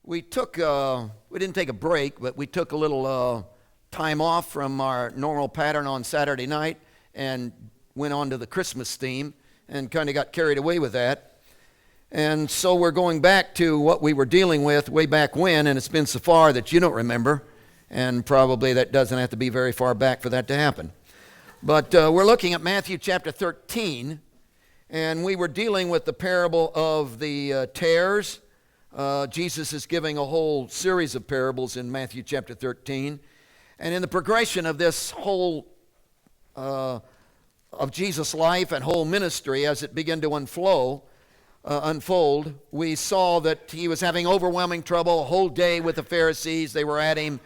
we didn't take a break, but we took a little time off from our normal pattern on Saturday night and went on to the Christmas theme and kind of got carried away with that. And so we're going back to what we were dealing with way back when, and it's been so far that you don't remember, and probably that doesn't have to be very far back for that to happen. But we're looking at Matthew chapter 13, and we were dealing with the parable of the tares. Jesus is giving a whole series of parables in Matthew chapter 13. And in the progression of this whole of Jesus' life and whole ministry, as it began to unfold, we saw that he was having overwhelming trouble a whole day with the Pharisees. They were at him.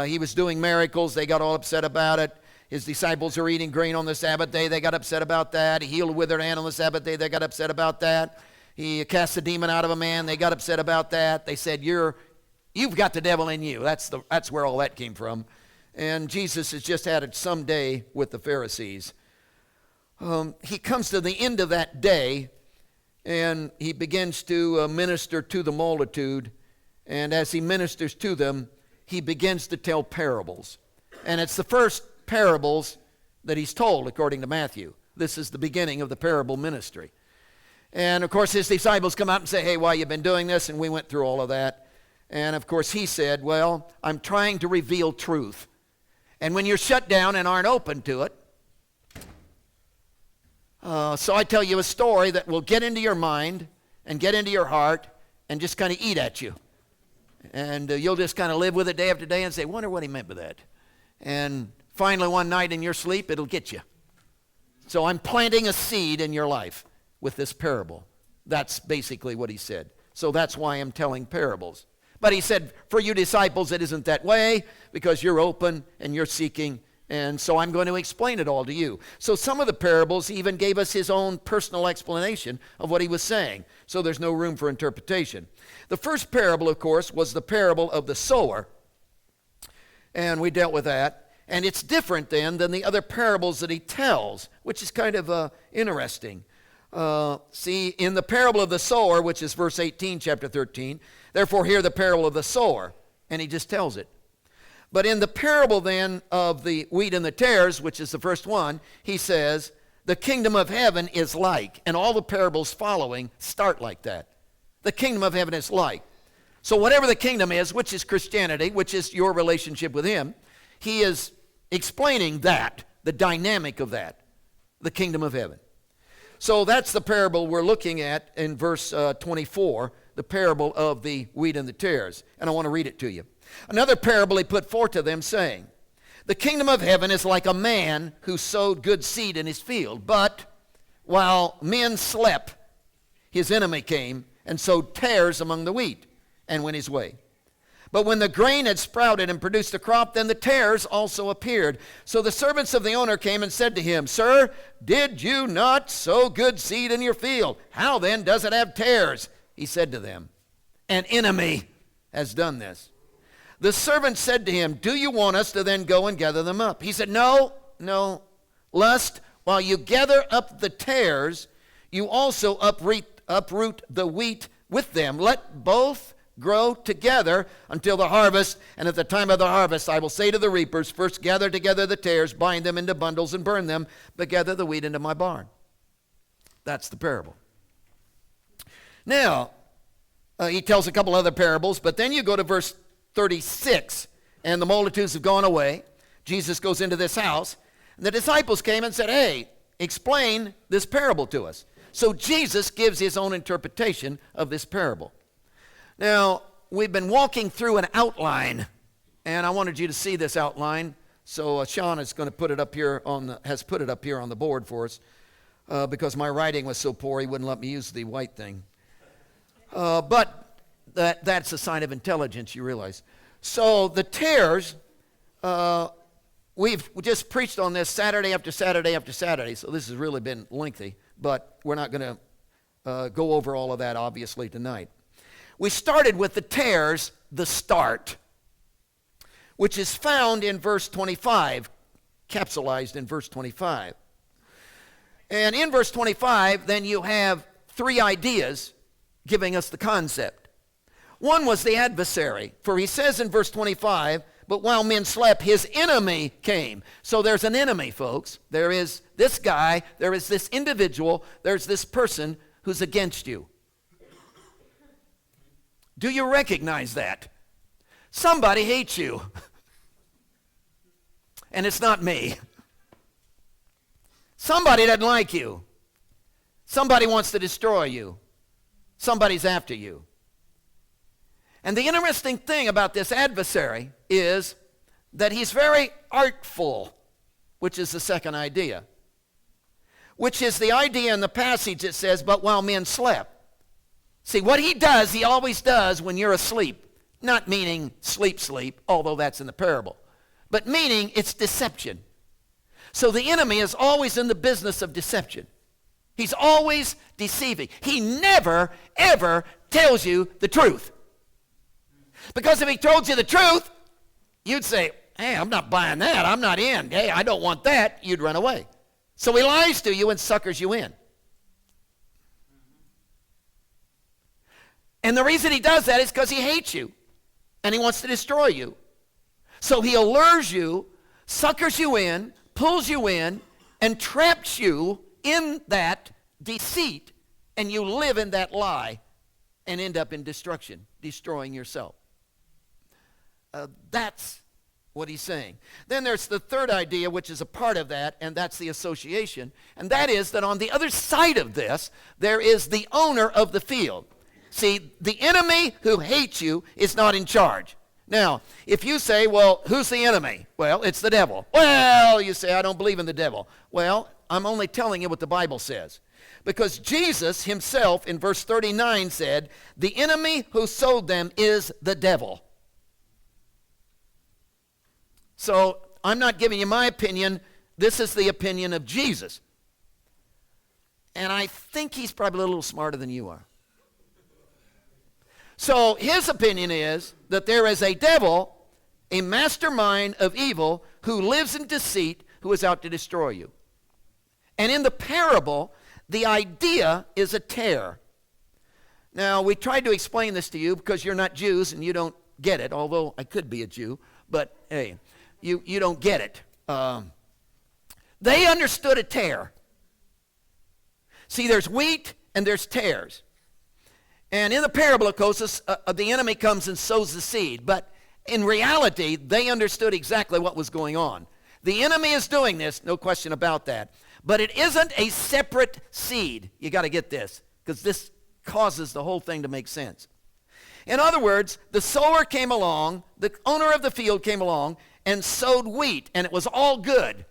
He was doing miracles. They got all upset about it. His disciples are eating grain on the Sabbath day. They got upset about that. He healed a withered hand on the Sabbath day. They got upset about that. He cast a demon out of a man. They got upset about that. They said, "You've got the devil in you." That's where all that came from. And Jesus has just had it some day with the Pharisees. He comes to the end of that day, and he begins to minister to the multitude. And as he ministers to them, he begins to tell parables. And it's the first parables that he's told, according to Matthew. This is the beginning of the parable ministry. And, of course, his disciples come out and say, "Hey, why you been doing this?" And we went through all of that. And, of course, he said, "Well, I'm trying to reveal truth. And when you're shut down and aren't open to it, so I tell you a story that will get into your mind and get into your heart and just kind of eat at you. And you'll just kind of live with it day after day and say, wonder what he meant by that." And finally, one night in your sleep, it'll get you. So I'm planting a seed in your life with this parable. That's basically what he said. So that's why I'm telling parables. But he said, for you disciples, it isn't that way because you're open and you're seeking. And so I'm going to explain it all to you. So some of the parables, he even gave us his own personal explanation of what he was saying. So there's no room for interpretation. The first parable, of course, was the parable of the sower. And we dealt with that. And it's different then than the other parables that he tells, which is kind of interesting. See, in the parable of the sower, which is verse 18, chapter 13, therefore hear the parable of the sower. And he just tells it. But in the parable then of the wheat and the tares, which is the first one, he says, the kingdom of heaven is like. And all the parables following start like that. The kingdom of heaven is like. So whatever the kingdom is, which is Christianity, which is your relationship with him, he is explaining that, the dynamic of that, the kingdom of heaven. So that's the parable we're looking at in verse 24, the parable of the wheat and the tares. And I want to read it to you. Another parable he put forth to them, saying, the kingdom of heaven is like a man who sowed good seed in his field. But while men slept, his enemy came and sowed tares among the wheat and went his way. But when the grain had sprouted and produced a crop, then the tares also appeared. So the servants of the owner came and said to him, Sir, did you not sow good seed in your field? How then does it have tares? He said to them, an enemy has done this. The servant said to him, do you want us to then go and gather them up? He said, no, lest while you gather up the tares, you also uproot the wheat with them. Let both grow together until the harvest, and at the time of the harvest I will say to the reapers, first gather together the tares, bind them into bundles and burn them, but gather the wheat into my barn. That's the parable. Now, he tells a couple other parables, but then you go to verse 36, and the multitudes have gone away. Jesus goes into this house, and the disciples came and said, hey, explain this parable to us. So Jesus gives his own interpretation of this parable. Now, we've been walking through an outline, and I wanted you to see this outline. So Sean is going to put it up here has put it up here on the board for us because my writing was so poor he wouldn't let me use the white thing. But that's a sign of intelligence, you realize. So the tares, we've just preached on this Saturday after Saturday after Saturday, so this has really been lengthy, but we're not going to go over all of that, obviously, tonight. We started with the tares, the start, which is found in verse 25, capsulized in verse 25. And in verse 25, then you have three ideas giving us the concept. One was the adversary. For he says in verse 25, but while men slept, his enemy came. So there's an enemy, folks. There is this guy, there is this individual, there's this person who's against you. Do you recognize that? Somebody hates you. And it's not me. Somebody doesn't like you. Somebody wants to destroy you. Somebody's after you. And the interesting thing about this adversary is that he's very artful, which is the second idea, which is the idea in the passage that says, but while men slept. See, what he does, he always does when you're asleep. Not meaning sleep, although that's in the parable, but meaning it's deception. So the enemy is always in the business of deception. He's always deceiving. He never, ever tells you the truth. Because if he told you the truth, you'd say, hey, I'm not buying that. I'm not in. Hey, I don't want that. You'd run away. So he lies to you and suckers you in. And the reason he does that is because he hates you and he wants to destroy you. So he allures you, suckers you in, pulls you in, and traps you in that deceit, and you live in that lie and end up in destruction, destroying yourself. That's what he's saying. Then there's the third idea, which is a part of that, and that's the association. And that is that on the other side of this, there is the owner of the field. See, the enemy who hates you is not in charge. Now, if you say, well, who's the enemy? Well, it's the devil. Well, you say, I don't believe in the devil. Well, I'm only telling you what the Bible says. Because Jesus himself in verse 39 said, the enemy who sold them is the devil. So I'm not giving you my opinion. This is the opinion of Jesus. And I think he's probably a little smarter than you are. So his opinion is that there is a devil, a mastermind of evil, who lives in deceit, who is out to destroy you. And in the parable, the idea is a tear. Now, we tried to explain this to you because you're not Jews and you don't get it, although I could be a Jew, but hey, you don't get it. They understood a tear. See, there's wheat and there's tares. And in the parable, of course, the enemy comes and sows the seed. But in reality, they understood exactly what was going on. The enemy is doing this, no question about that. But it isn't a separate seed. You got to get this, because this causes the whole thing to make sense. In other words, the sower came along, the owner of the field came along, and sowed wheat, and it was all good.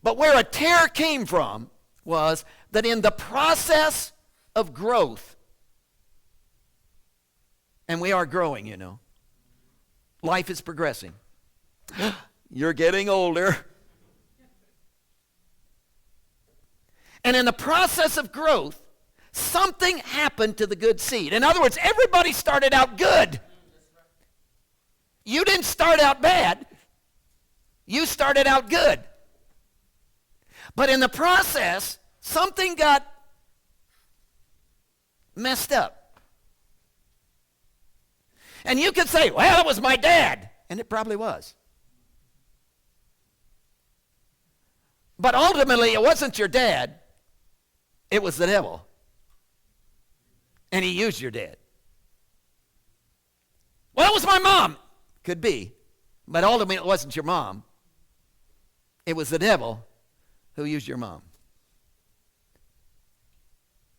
But where a tare came from was that in the process of growth, and we are growing, you know. Life is progressing. You're getting older. And in the process of growth, something happened to the good seed. In other words, everybody started out good. You didn't start out bad. You started out good. But in the process, something got messed up. And you could say, well, it was my dad. And it probably was. But ultimately, it wasn't your dad. It was the devil. And he used your dad. Well, it was my mom. Could be. But ultimately, it wasn't your mom. It was the devil who used your mom.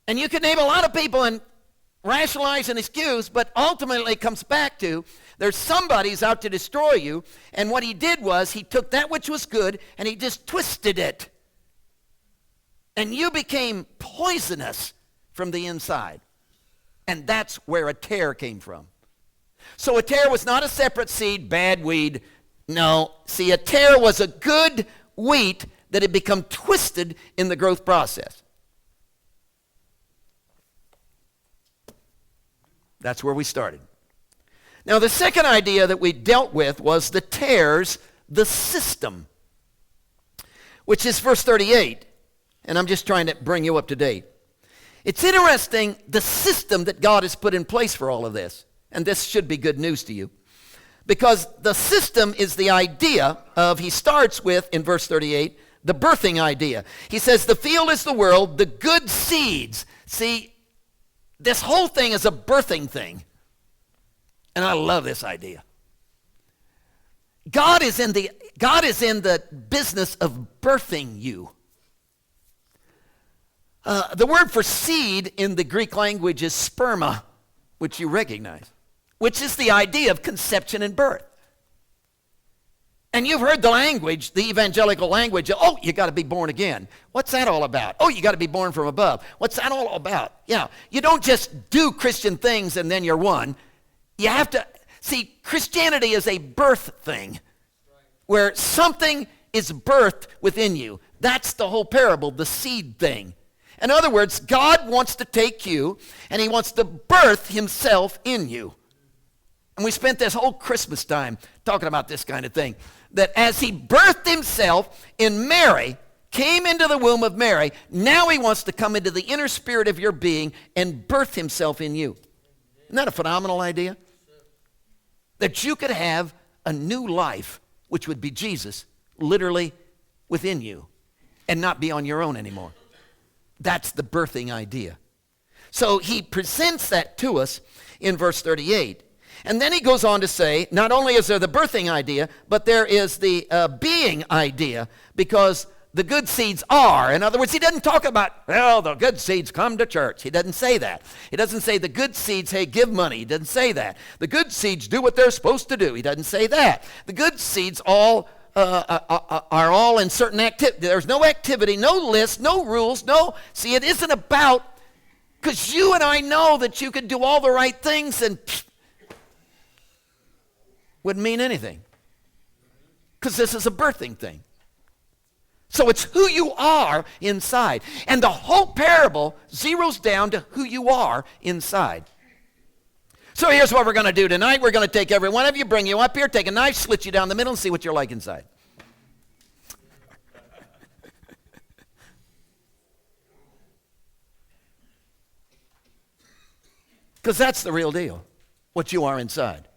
And you could name a lot of people and rationalize and excuse, but ultimately it comes back to there's somebody who's out to destroy you, and what he did was he took that which was good and he just twisted it. And you became poisonous from the inside. And that's where a tare came from. So a tare was not a separate seed, bad weed. No. See, a tare was a good wheat that had become twisted in the growth process. That's where we started. Now, the second idea that we dealt with was the tares, the system, which is verse 38. And I'm just trying to bring you up to date. It's interesting the system that God has put in place for all of this. And this should be good news to you. Because the system is the idea of, he starts with, in verse 38, the birthing idea. He says, the field is the world, the good seeds. See, this whole thing is a birthing thing. And I love this idea. God is in the business of birthing you. The word for seed in the Greek language is sperma, which you recognize, which is the idea of conception and birth. And you've heard the language, the evangelical language, oh, you got to be born again. What's that all about? Oh, you got to be born from above. What's that all about? Yeah, you don't just do Christian things and then you're one. You have to, see, Christianity is a birth thing where something is birthed within you. That's the whole parable, the seed thing. In other words, God wants to take you and he wants to birth himself in you. And we spent this whole Christmas time talking about this kind of thing. That as he birthed himself in Mary, came into the womb of Mary, now he wants to come into the inner spirit of your being and birth himself in you. Isn't that a phenomenal idea? That you could have a new life, which would be Jesus, literally within you, and not be on your own anymore. That's the birthing idea. So he presents that to us in verse 38. And then he goes on to say, not only is there the birthing idea, but there is the being idea, because the good seeds are. In other words, he doesn't talk about, well, the good seeds come to church. He doesn't say that. He doesn't say the good seeds, hey, give money. He doesn't say that. The good seeds do what they're supposed to do. He doesn't say that. The good seeds all are all in certain activity. There's no activity, no list, no rules, no. See, it isn't about, because you and I know that you can do all the right things and wouldn't mean anything. Because this is a birthing thing. So it's who you are inside. And the whole parable zeroes down to who you are inside. So here's what we're going to do tonight. We're going to take every one of you, bring you up here, take a knife, slit you down the middle, and see what you're like inside. Because that's the real deal, what you are inside.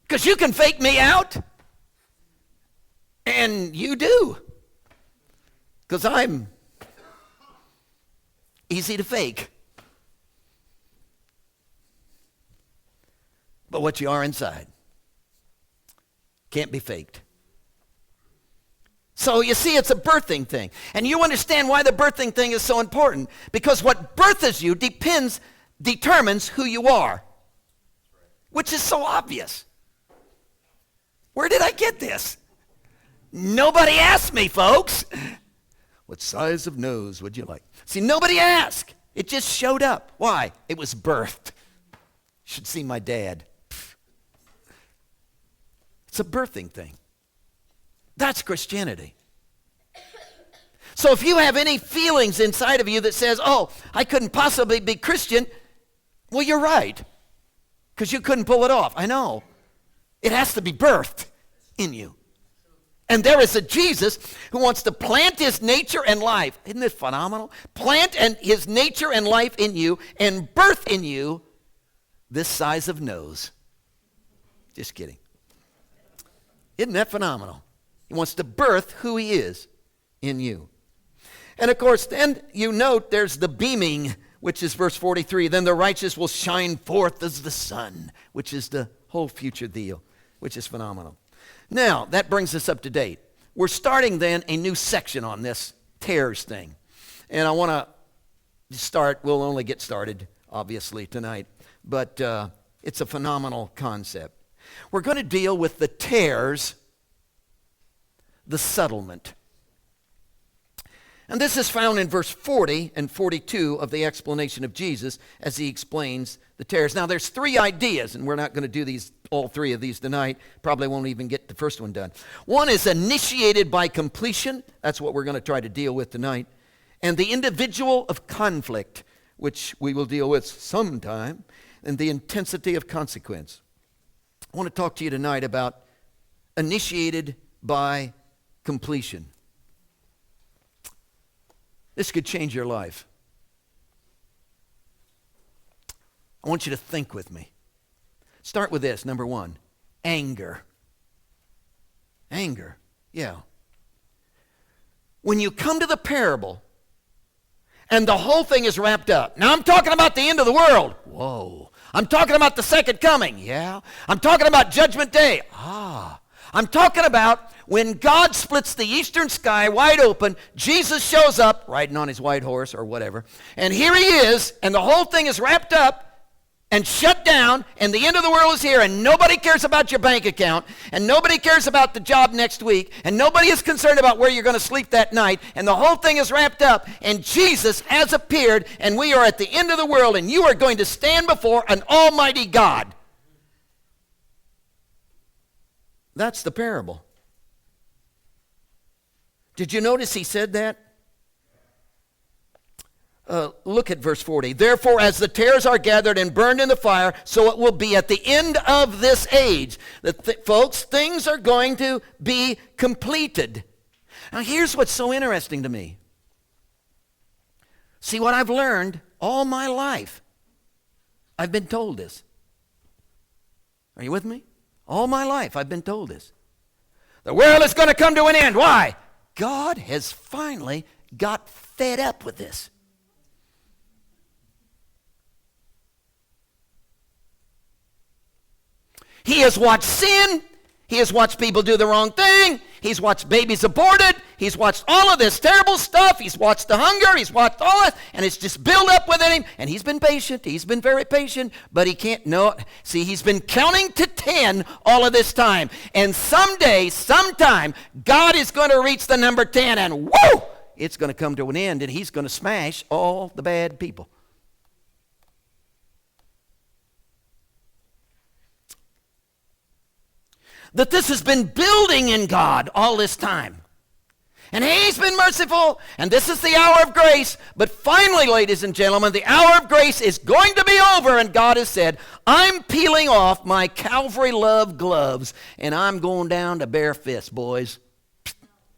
Because you can fake me out, and you do. Because I'm easy to fake. But what you are inside can't be faked. So you see, it's a birthing thing. And you understand why the birthing thing is so important. Because what births you determines who you are. Which is so obvious. Where did I get this? Nobody asked me, folks. What size of nose would you like? See, nobody asked. It just showed up. Why? It was birthed. You should see my dad. It's a birthing thing. That's Christianity. So if you have any feelings inside of you that says, oh, I couldn't possibly be Christian, well, you're right. Because you couldn't pull it off. I know. It has to be birthed in you. And there is a Jesus who wants to plant his nature and life. Isn't this phenomenal? Plant his nature and life in you and birth in you this size of nose. Just kidding. Isn't that phenomenal? He wants to birth who he is in you. And of course, then you note there's the beaming, which is verse 43. Then the righteous will shine forth as the sun, which is the whole future deal, which is phenomenal. Now, that brings us up to date. We're starting then a new section on this tares thing. And I want to start, we'll only get started, obviously, tonight. But it's a phenomenal concept. We're going to deal with the tares, the settlement. And this is found in verse 40 and 42 of the explanation of Jesus as he explains the tares. Now, there's three ideas, and we're not going to do all three of these tonight. Probably won't even get the first one done. One is initiated by completion. That's what we're going to try to deal with tonight. And the individual of conflict, which we will deal with sometime, and the intensity of consequence. I want to talk to you tonight about initiated by completion. This could change your life. I want you to think with me. Start with this, number one, anger. Anger, yeah. When you come to the parable, and the whole thing is wrapped up. Now I'm talking about the end of the world. Whoa. I'm talking about the second coming. Yeah. I'm talking about Judgment Day. I'm talking about when God splits the eastern sky wide open, Jesus shows up, riding on his white horse or whatever, and here he is, and the whole thing is wrapped up and shut down, and the end of the world is here, and nobody cares about your bank account, and nobody cares about the job next week, and nobody is concerned about where you're going to sleep that night, and the whole thing is wrapped up, and Jesus has appeared, and we are at the end of the world, and you are going to stand before an almighty God. That's the parable. Did you notice he said that? Look at verse 40. Therefore, as the tares are gathered and burned in the fire, so it will be at the end of this age. Folks, things are going to be completed. Now, here's what's so interesting to me. See, what I've learned all my life, I've been told this. Are you with me? All my life, I've been told this. The world is going to come to an end. Why? God has finally got fed up with this. He has watched sin. He has watched people do the wrong thing. He's watched babies aborted. He's watched all of this terrible stuff. He's watched the hunger. He's watched all this. And it's just built up within him. And he's been patient. He's been very patient. But he can't know. See, he's been counting to 10 all of this time. And someday, sometime, God is going to reach the number 10. And whoo! It's going to come to an end. And he's going to smash all the bad people. That this has been building in God all this time. And he's been merciful, and this is the hour of grace. But finally, ladies and gentlemen, the hour of grace is going to be over, and God has said, I'm peeling off my Calvary love gloves, and I'm going down to bare fists, boys.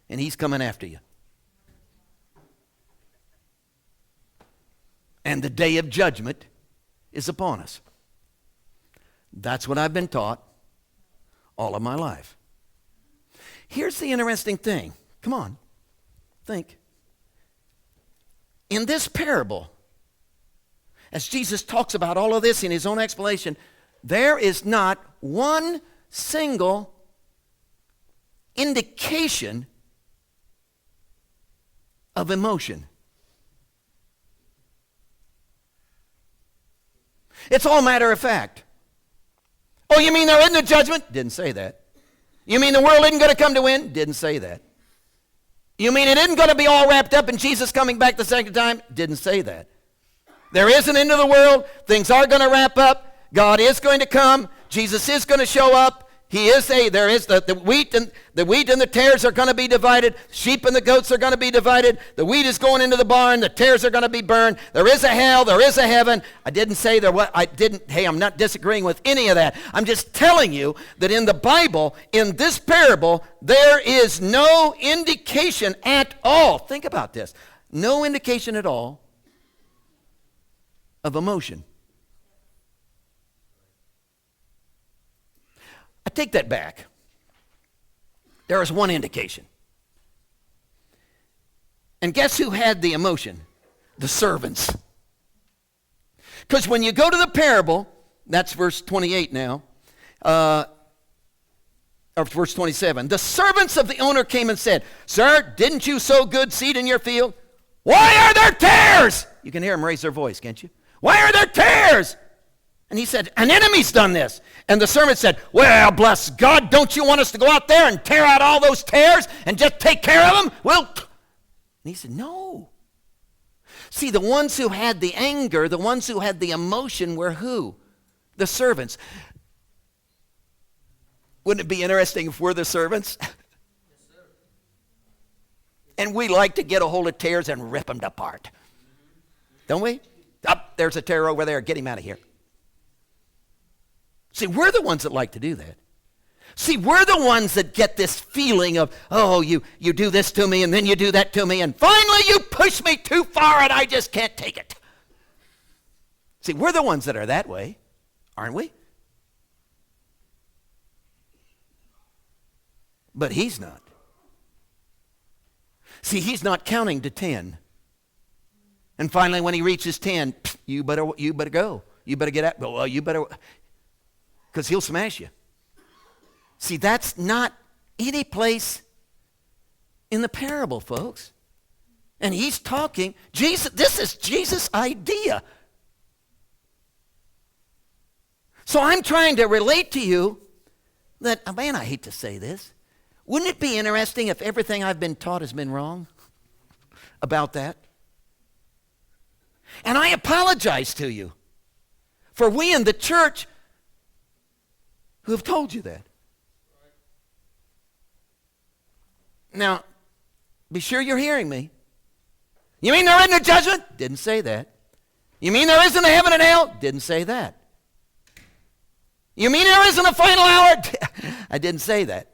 And he's coming after you. And the day of judgment is upon us. That's what I've been taught all of my life. Here's the interesting thing. Come on, think. In this parable, as Jesus talks about all of this in his own explanation, there is not one single indication of emotion. It's all matter of fact. Oh, you mean there isn't a judgment? Didn't say that. You mean the world isn't going to come to an end? Didn't say that. You mean it isn't going to be all wrapped up in Jesus coming back the second time? Didn't say that. There is an end of the world. Things are going to wrap up. God is going to come. Jesus is going to show up. There is the wheat and the tares are going to be divided. Sheep and the goats are going to be divided. The wheat is going into the barn. The tares are going to be burned. There is a hell. There is a heaven. I didn't say there what I didn't. Hey, I'm not disagreeing with any of that. I'm just telling you that in the Bible, in this parable, there is no indication at all. Think about this. No indication at all of emotion. I take that back. There is one indication. And guess who had the emotion? The servants. Because when you go to the parable, that's verse 28 now, or verse 27, the servants of the owner came and said, Sir, didn't you sow good seed in your field? Why are there tares? You can hear them raise their voice, can't you? Why are there tares? And he said, an enemy's done this. And the servant said, well, bless God, don't you want us to go out there and tear out all those tares and just take care of them? Well, and he said, no. See, the ones who had the anger, the ones who had the emotion were who? The servants. Wouldn't it be interesting if we're the servants? Yes, sir. And we like to get a hold of tares and rip them apart. Don't we? There's a tare over there. Get him out of here. See, we're the ones that like to do that. See, we're the ones that get this feeling of, oh, you do this to me and then you do that to me and finally you push me too far and I just can't take it. See, we're the ones that are that way, aren't we? But he's not. See, he's not counting to 10. And finally, when he reaches 10, you better go. You better get out. Well, you better, because he'll smash you. See, that's not any place in the parable, folks. And he's talking, Jesus, this is Jesus' idea. So I'm trying to relate to you that, oh man, I hate to say this. Wouldn't it be interesting if everything I've been taught has been wrong about that? And I apologize to you for we in the church who have told you that. Now, be sure you're hearing me. You mean there isn't a judgment? Didn't say that. You mean there isn't a heaven and hell? Didn't say that. You mean there isn't a final hour? I didn't say that.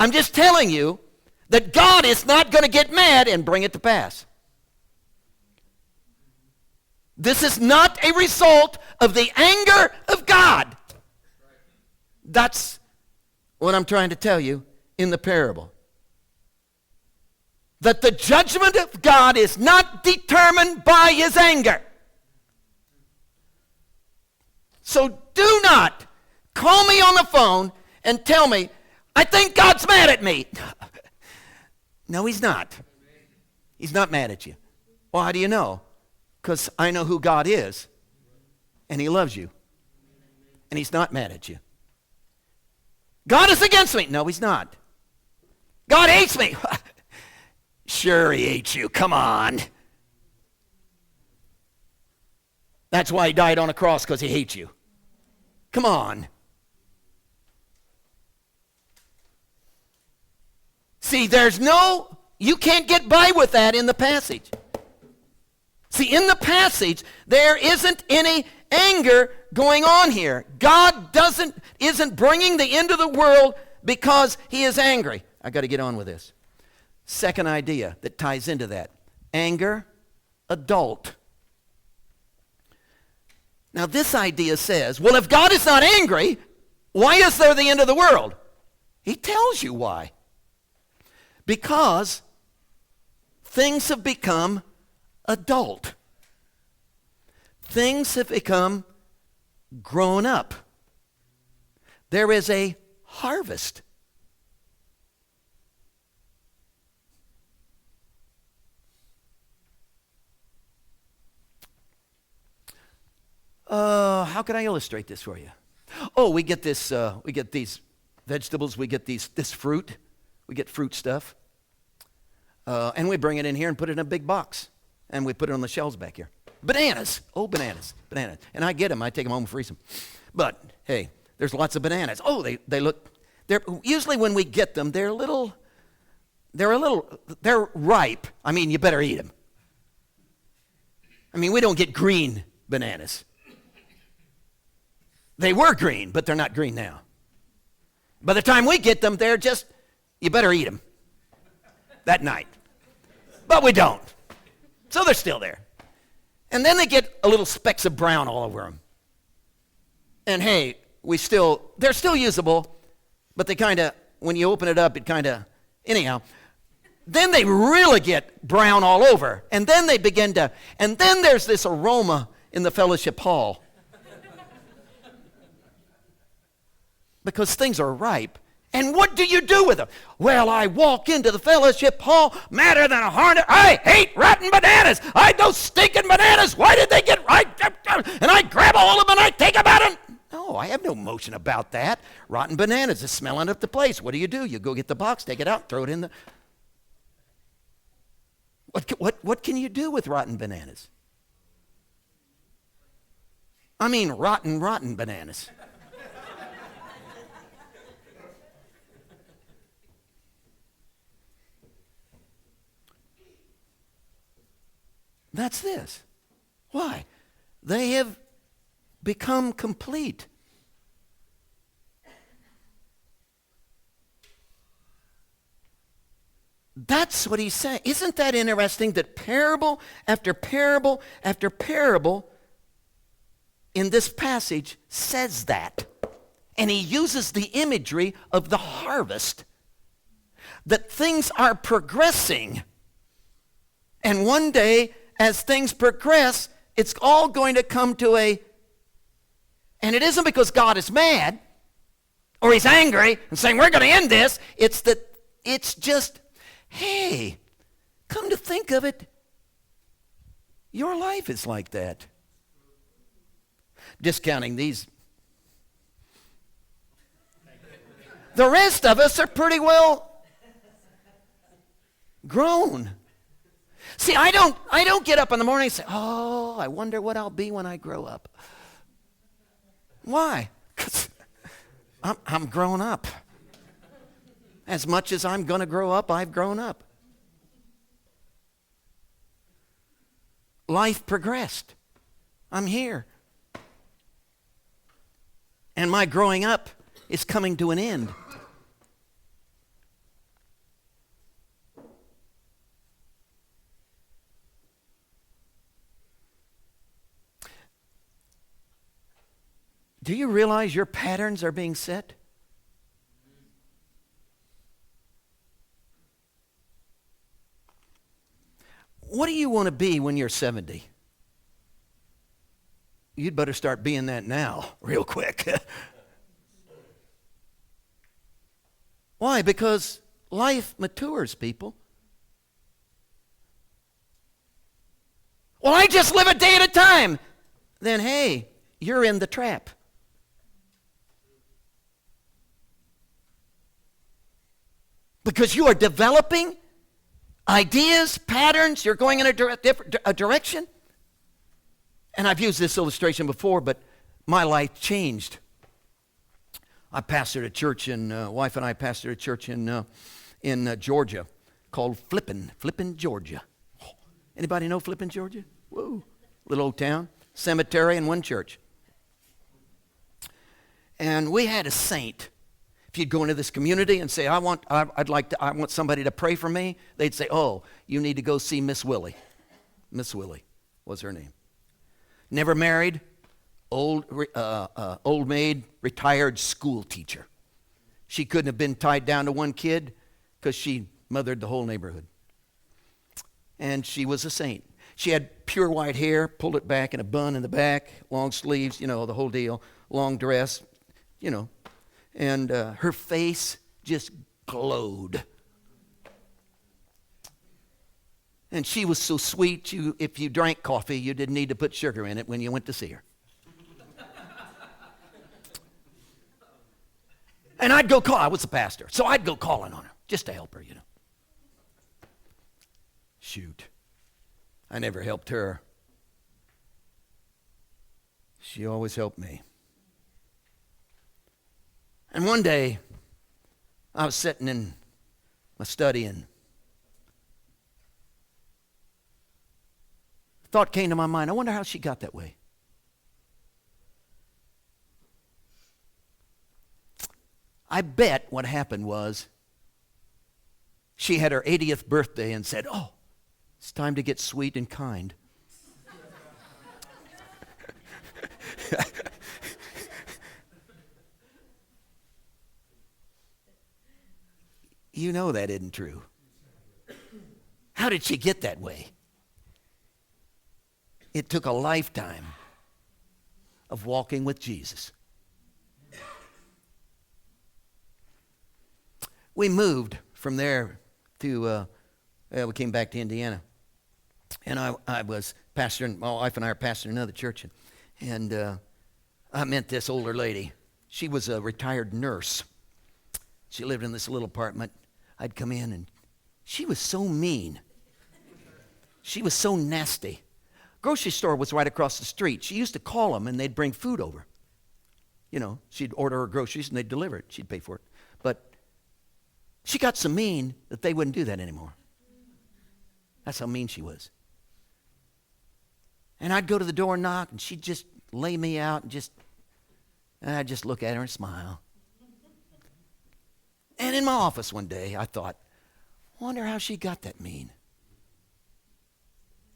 I'm just telling you that God is not going to get mad and bring it to pass. This is not a result of the anger of God. That's what I'm trying to tell you in the parable. That the judgment of God is not determined by his anger. So do not call me on the phone and tell me, I think God's mad at me. No, he's not. He's not mad at you. Well, how do you know? Because I know who God is, and he loves you, and he's not mad at you. God is against me. No, he's not. God hates me. Sure, he hates you. Come on. That's why he died on a cross, because he hates you. Come on. See, you can't get by with that in the passage. See, in the passage, there isn't any anger going on here. God isn't bringing the end of the world because he is angry. I got to get on with this. Second idea that ties into that. Anger, adult. Now this idea says, well, if God is not angry, why is there the end of the world? He tells you why. Because things have become adult. Things have become grown up. There is a harvest. How can I illustrate this for you? Oh, we get these vegetables, we get this fruit, we get fruit stuff, and we bring it in here and put it in a big box, and we put it on the shelves back here. Bananas, bananas. And I get them, I take them home and freeze them. But, hey, there's lots of bananas. Oh, they're usually when we get them, they're ripe. I mean, you better eat them. I mean, we don't get green bananas. They were green, but they're not green now. By the time we get them, you better eat them that night. But we don't. So they're still there. And then they get a little specks of brown all over them. And hey, they're still usable, but they when you open it up, anyhow. Then they really get brown all over. And then and then there's this aroma in the fellowship hall. Because things are ripe. And what do you do with them? Well, I walk into the fellowship hall, madder than a hornet. I hate rotten bananas. Those stinking bananas. Why did they get right? And I grab all of them and I take them out. No, I have no emotion about that. Rotten bananas is smelling up the place. What do? You go get the box, take it out, throw it in the... What can you do with rotten bananas? I mean, rotten bananas. That's this. Why? They have become complete. That's what he's saying. Isn't that interesting that parable after parable after parable in this passage says that? And he uses the imagery of the harvest, that things are progressing. And one day, as things progress, it's all going to come to and it isn't because God is mad or he's angry and saying, we're going to end this. It's that it's just, hey, come to think of it, your life is like that. Discounting these. The rest of us are pretty well grown. See, I don't get up in the morning and say, oh, I wonder what I'll be when I grow up. Why? Because I'm grown up. As much as I'm going to grow up, I've grown up. Life progressed. I'm here. And my growing up is coming to an end. Do you realize your patterns are being set? What do you want to be when you're 70? You'd better start being that now, real quick. Why? Because life matures, people. Well, I just live a day at a time. Then, hey, you're in the trap. Because you are developing ideas, patterns, you're going in a direction. And I've used this illustration before, but my life changed. I pastored a church, wife and I pastored a church in Georgia called Flippin', Georgia. Anybody know Flippin', Georgia? Woo, little old town, cemetery and one church. And we had a saint. If you'd go into this community and say, I want somebody to pray for me, they'd say, oh, you need to go see Miss Willie. Miss Willie was her name. Never married, old maid, retired school teacher. She couldn't have been tied down to one kid because she mothered the whole neighborhood. And she was a saint. She had pure white hair, pulled it back in a bun in the back, long sleeves, the whole deal, long dress, and her face just glowed. And she was so sweet, if you drank coffee, you didn't need to put sugar in it when you went to see her. And I'd go call. I was a pastor, so I'd go calling on her just to help her, Shoot. I never helped her. She always helped me. And one day, I was sitting in my study and thought came to my mind, I wonder how she got that way. I bet what happened was she had her 80th birthday and said, oh, it's time to get sweet and kind. You know that isn't true. How did she get that way? It took a lifetime of walking with Jesus. We moved from there to, we came back to Indiana. And I was pastoring, my wife and I are pastoring another church. And I met this older lady. She was a retired nurse. She lived in this little apartment. I'd come in and she was so mean. She was so nasty. Grocery store was right across the street. She used to call them and they'd bring food over. She'd order her groceries and they'd deliver it. She'd pay for it. But she got so mean that they wouldn't do that anymore. That's how mean she was. And I'd go to the door and knock and she'd just lay me out and I'd just look at her and smile. And in my office one day, I thought, I wonder how she got that mean.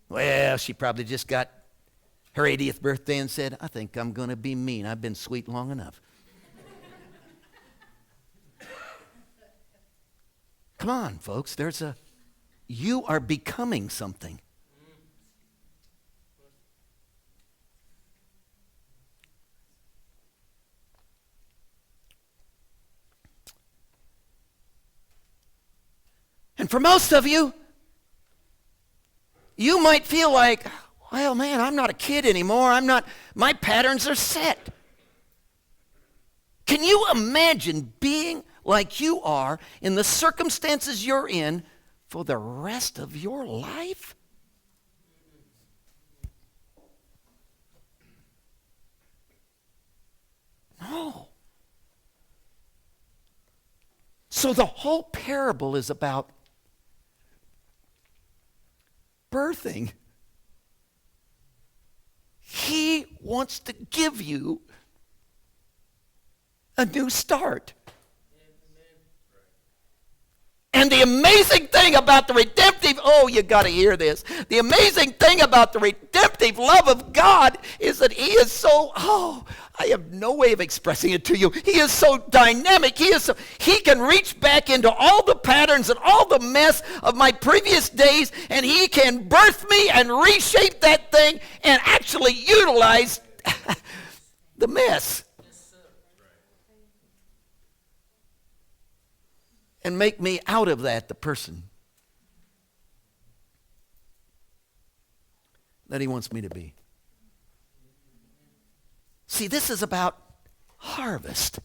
Well, she probably just got her 80th birthday and said, I think I'm going to be mean. I've been sweet long enough. Come on, folks. You are becoming something. And for most of you, you might feel like, well, man, I'm not a kid anymore. My patterns are set. Can you imagine being like you are in the circumstances you're in for the rest of your life? No. So the whole parable is about birthing. He wants to give you a new start. And the amazing thing about the redemptive, you got to hear this. The amazing thing about the redemptive love of God is that He is so, I have no way of expressing it to you. He is so dynamic. He can reach back into all the patterns and all the mess of my previous days, and He can birth me and reshape that thing and actually utilize the mess. And make me out of that the person that He wants me to be. See, this is about harvest.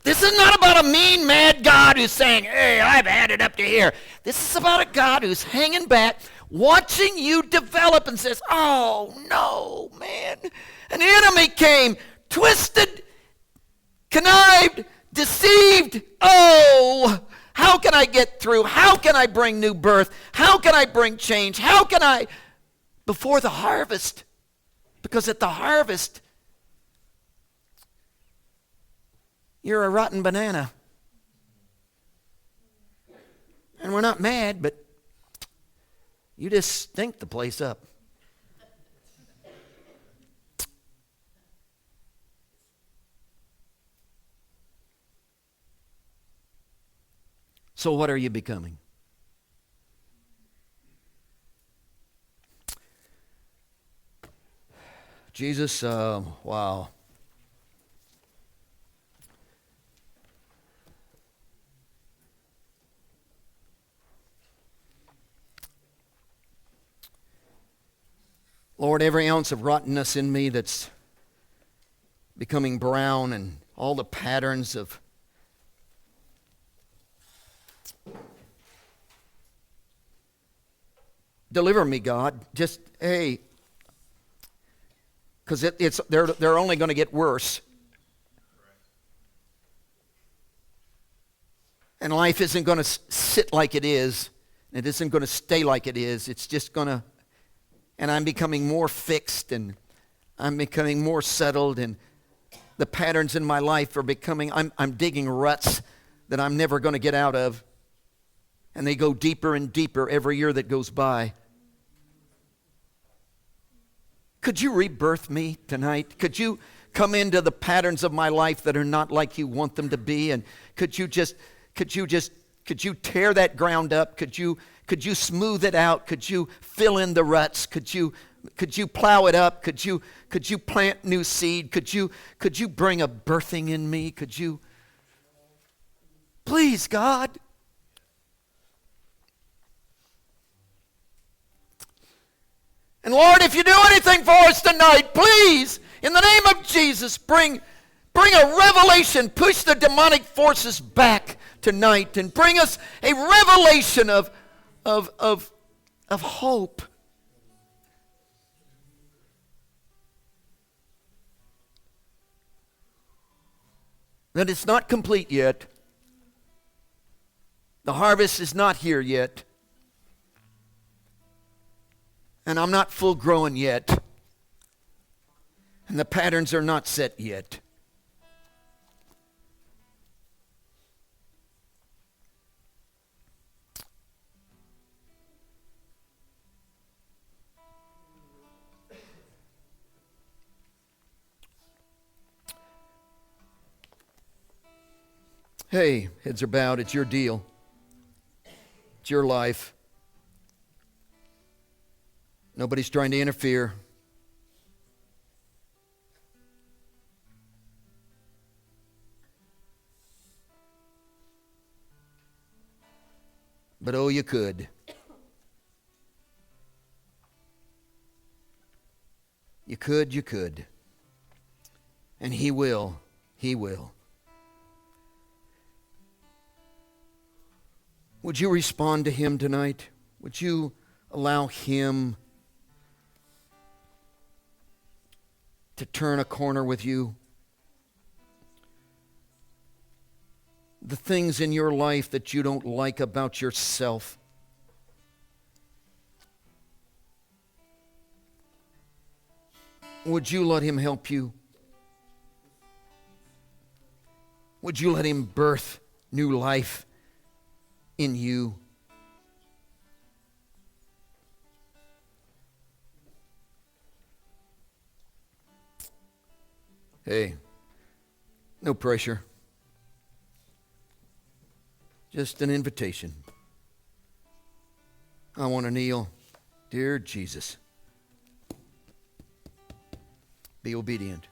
This is not about a mean, mad God who's saying, hey, I've had it up to here. This is about a God who's hanging back, watching you develop and says, oh, no, man. An enemy came, twisted, connived, deceived. Oh, how can I get through? How can I bring new birth? How can I bring change? How can I, before the harvest? Because at the harvest, you're a rotten banana. And we're not mad, but you just stink the place up. So what are you becoming? Jesus, wow. Lord, every ounce of rottenness in me that's becoming brown and all the patterns of deliver me, God. Just, hey, because they're only going to get worse. And life isn't going to sit like it is. It isn't going to stay like it is. It's just going to, and I'm becoming more fixed and I'm becoming more settled and the patterns in my life are becoming, I'm digging ruts that I'm never going to get out of. And they go deeper and deeper every year that goes by. Could you rebirth me tonight? Could you come into the patterns of my life that are not like you want them to be? And could you tear that ground up? Could you smooth it out? Could you fill in the ruts? Could you plow it up? Could you plant new seed? Could you bring a birthing in me? Could you? Please, God. And Lord, if you do anything for us tonight, please, in the name of Jesus, bring a revelation, push the demonic forces back tonight and bring us a revelation of hope. That it's not complete yet. The harvest is not here yet. And I'm not full grown yet. And the patterns are not set yet. Hey, heads are bowed. It's your deal. It's your life. Nobody's trying to interfere. But oh, you could. You could. And He will. He will. Would you respond to Him tonight? Would you allow Him to turn a corner with you? The things in your life that you don't like about yourself. Would you let Him help you? Would you let Him birth new life in you? Hey, no pressure. Just an invitation. I want to kneel. Dear Jesus, be obedient.